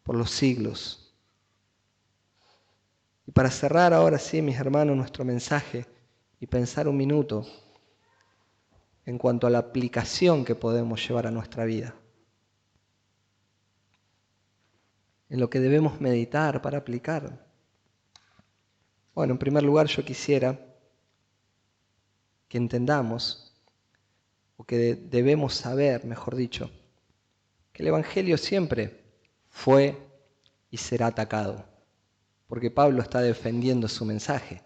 A: por los siglos. Y para cerrar ahora sí, mis hermanos, nuestro mensaje y pensar un minuto en cuanto a la aplicación que podemos llevar a nuestra vida. En lo que debemos meditar para aplicar. Bueno, en primer lugar yo quisiera que entendamos, o que debemos saber, mejor dicho, que el Evangelio siempre fue y será atacado, porque Pablo está defendiendo su mensaje.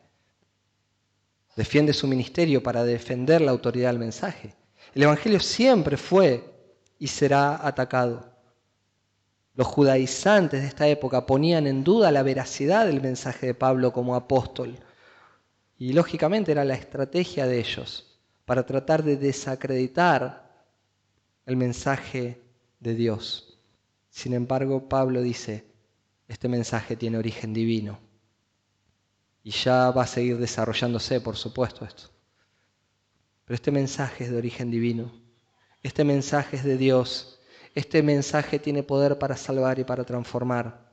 A: Defiende su ministerio para defender la autoridad del mensaje. El Evangelio siempre fue y será atacado. Los judaizantes de esta época ponían en duda la veracidad del mensaje de Pablo como apóstol. Y lógicamente era la estrategia de ellos para tratar de desacreditar el mensaje de Dios. Sin embargo, Pablo dice, este mensaje tiene origen divino. Y ya va a seguir desarrollándose, por supuesto, esto. Pero este mensaje es de origen divino. Este mensaje es de Dios. Este mensaje tiene poder para salvar y para transformar.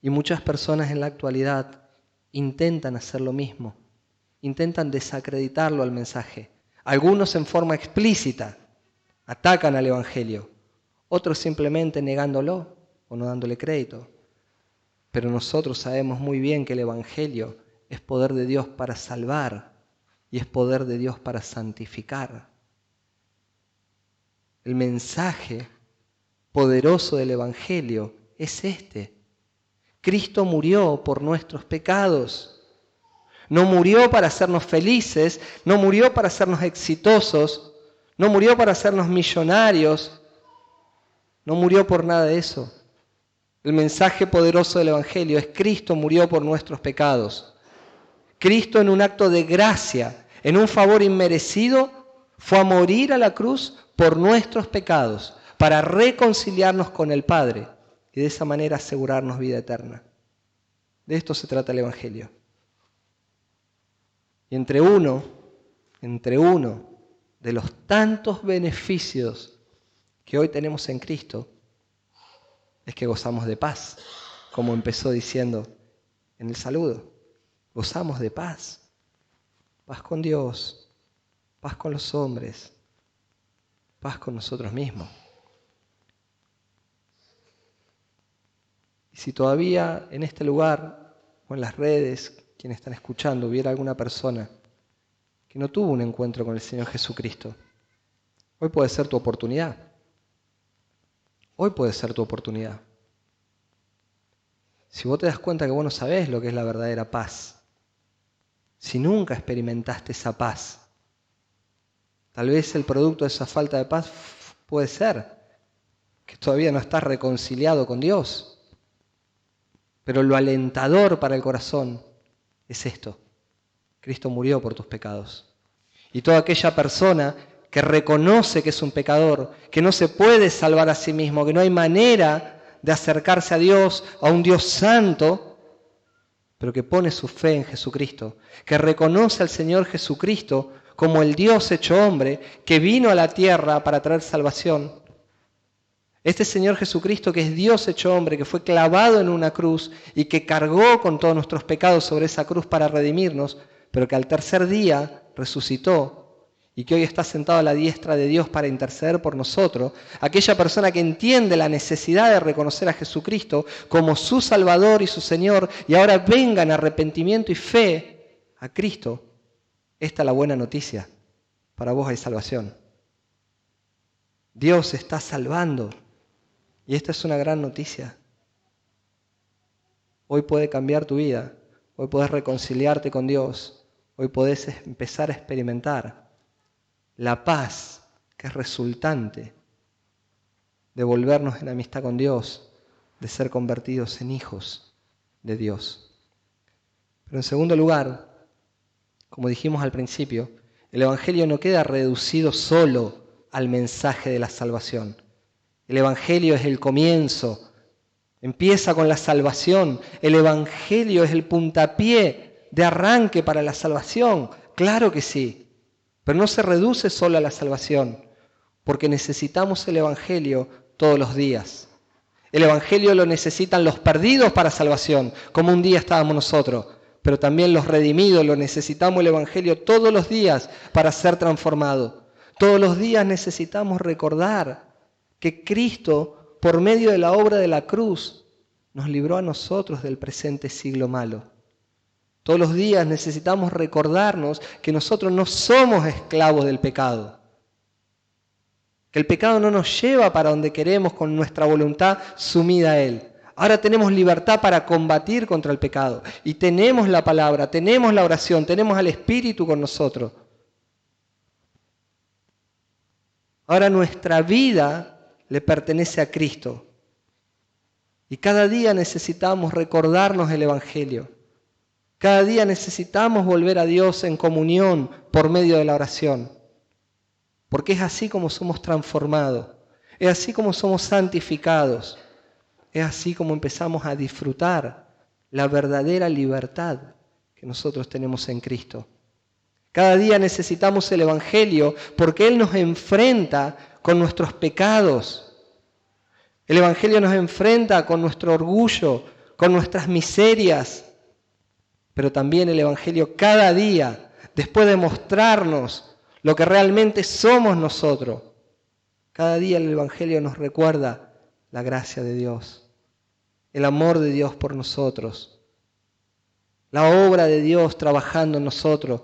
A: Y muchas personas en la actualidad intentan hacer lo mismo. Intentan desacreditarlo al mensaje. Algunos en forma explícita atacan al Evangelio. Otros simplemente negándolo o no dándole crédito. Pero nosotros sabemos muy bien que el Evangelio es poder de Dios para salvar y es poder de Dios para santificar. El mensaje poderoso del Evangelio es este. Cristo murió por nuestros pecados. No murió para hacernos felices, no murió para hacernos exitosos, no murió para hacernos millonarios, no murió por nada de eso. El mensaje poderoso del Evangelio es Cristo murió por nuestros pecados. Cristo en un acto de gracia, en un favor inmerecido, fue a morir a la cruz por nuestros pecados, para reconciliarnos con el Padre y de esa manera asegurarnos vida eterna. De esto se trata el Evangelio. Y entre uno de los tantos beneficios que hoy tenemos en Cristo, es que gozamos de paz, como empezó diciendo en el saludo. Gozamos de paz. Paz con Dios, paz con los hombres, paz con nosotros mismos. Y si todavía en este lugar o en las redes, quienes están escuchando, hubiera alguna persona que no tuvo un encuentro con el Señor Jesucristo, hoy puede ser tu oportunidad. Hoy puede ser tu oportunidad. Si vos te das cuenta que vos no sabés lo que es la verdadera paz, si nunca experimentaste esa paz, tal vez el producto de esa falta de paz puede ser que todavía no estás reconciliado con Dios. Pero lo alentador para el corazón es esto. Cristo murió por tus pecados. Y toda aquella persona que reconoce que es un pecador, que no se puede salvar a sí mismo, que no hay manera de acercarse a Dios, a un Dios santo, pero que pone su fe en Jesucristo, que reconoce al Señor Jesucristo como el Dios hecho hombre, que vino a la tierra para traer salvación. Este Señor Jesucristo, que es Dios hecho hombre, que fue clavado en una cruz y que cargó con todos nuestros pecados sobre esa cruz para redimirnos, pero que al tercer día resucitó y que hoy está sentado a la diestra de Dios para interceder por nosotros, aquella persona que entiende la necesidad de reconocer a Jesucristo como su Salvador y su Señor, y ahora venga en arrepentimiento y fe a Cristo, esta es la buena noticia. Para vos hay salvación. Dios está salvando. Y esta es una gran noticia. Hoy puede cambiar tu vida. Hoy podés reconciliarte con Dios. Hoy podés empezar a experimentar la paz que es resultante de volvernos en amistad con Dios, de ser convertidos en hijos de Dios. Pero en segundo lugar, como dijimos al principio, el Evangelio no queda reducido solo al mensaje de la salvación. El Evangelio es el comienzo. Empieza con la salvación. El Evangelio es el puntapié de arranque para la salvación. Claro que sí. Pero no se reduce solo a la salvación, porque necesitamos el Evangelio todos los días. El Evangelio lo necesitan los perdidos para salvación, como un día estábamos nosotros. Pero también los redimidos lo necesitamos el Evangelio todos los días para ser transformados. Todos los días necesitamos recordar que Cristo, por medio de la obra de la cruz, nos libró a nosotros del presente siglo malo. Todos los días necesitamos recordarnos que nosotros no somos esclavos del pecado. Que el pecado no nos lleva para donde queremos con nuestra voluntad sumida a él. Ahora tenemos libertad para combatir contra el pecado. Y tenemos la palabra, tenemos la oración, tenemos al Espíritu con nosotros. Ahora nuestra vida le pertenece a Cristo. Y cada día necesitamos recordarnos el Evangelio. Cada día necesitamos volver a Dios en comunión por medio de la oración. Porque es así como somos transformados. Es así como somos santificados. Es así como empezamos a disfrutar la verdadera libertad que nosotros tenemos en Cristo. Cada día necesitamos el Evangelio porque Él nos enfrenta con nuestros pecados. El Evangelio nos enfrenta con nuestro orgullo, con nuestras miserias. Pero también el Evangelio cada día, después de mostrarnos lo que realmente somos nosotros, cada día el Evangelio nos recuerda la gracia de Dios, el amor de Dios por nosotros, la obra de Dios trabajando en nosotros,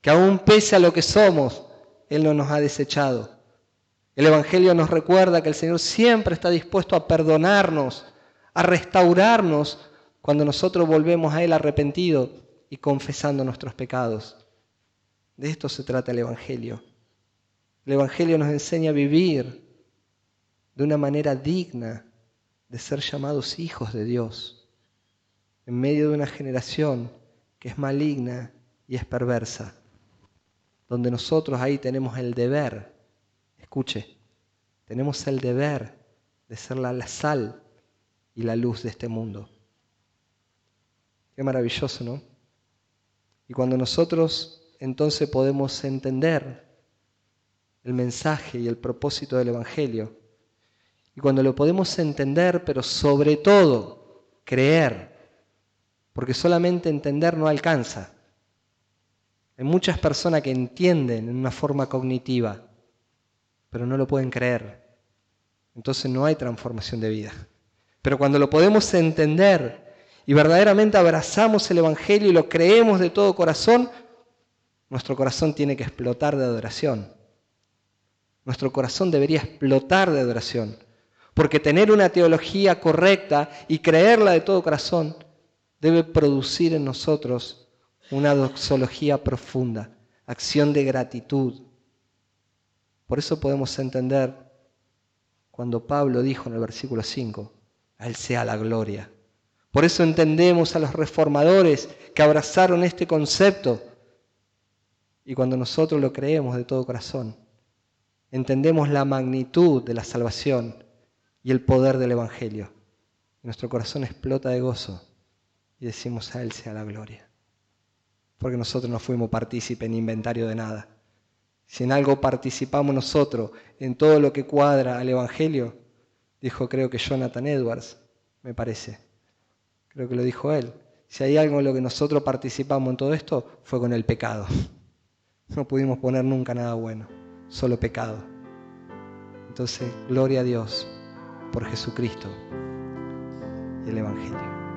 A: que aún pese a lo que somos, Él no nos ha desechado. El Evangelio nos recuerda que el Señor siempre está dispuesto a perdonarnos, a restaurarnos cuando nosotros volvemos a Él arrepentidos y confesando nuestros pecados. De esto se trata el Evangelio. El Evangelio nos enseña a vivir de una manera digna de ser llamados hijos de Dios, en medio de una generación que es maligna y es perversa, donde nosotros ahí tenemos el deber, escuche, tenemos el deber de ser la sal y la luz de este mundo. Qué maravilloso, ¿no? Y cuando nosotros entonces podemos entender el mensaje y el propósito del Evangelio, y cuando lo podemos entender, pero sobre todo creer, porque solamente entender no alcanza. Hay muchas personas que entienden en una forma cognitiva, pero no lo pueden creer. Entonces no hay transformación de vida. Pero cuando lo podemos entender y verdaderamente abrazamos el Evangelio y lo creemos de todo corazón, nuestro corazón tiene que explotar de adoración. Nuestro corazón debería explotar de adoración. Porque tener una teología correcta y creerla de todo corazón debe producir en nosotros una doxología profunda, acción de gratitud. Por eso podemos entender cuando Pablo dijo en el versículo 5, a Él sea la gloria. Por eso entendemos a los reformadores que abrazaron este concepto. Y cuando nosotros lo creemos de todo corazón, entendemos la magnitud de la salvación y el poder del Evangelio. Nuestro corazón explota de gozo y decimos a Él sea la gloria. Porque nosotros no fuimos partícipes ni inventario de nada. Si en algo participamos nosotros, en todo lo que cuadra al Evangelio, dijo creo que Jonathan Edwards, me parece, creo que lo dijo él, si hay algo en lo que nosotros participamos en todo esto, fue con el pecado. No pudimos poner nunca nada bueno, solo pecado. Entonces, gloria a Dios por Jesucristo y el Evangelio.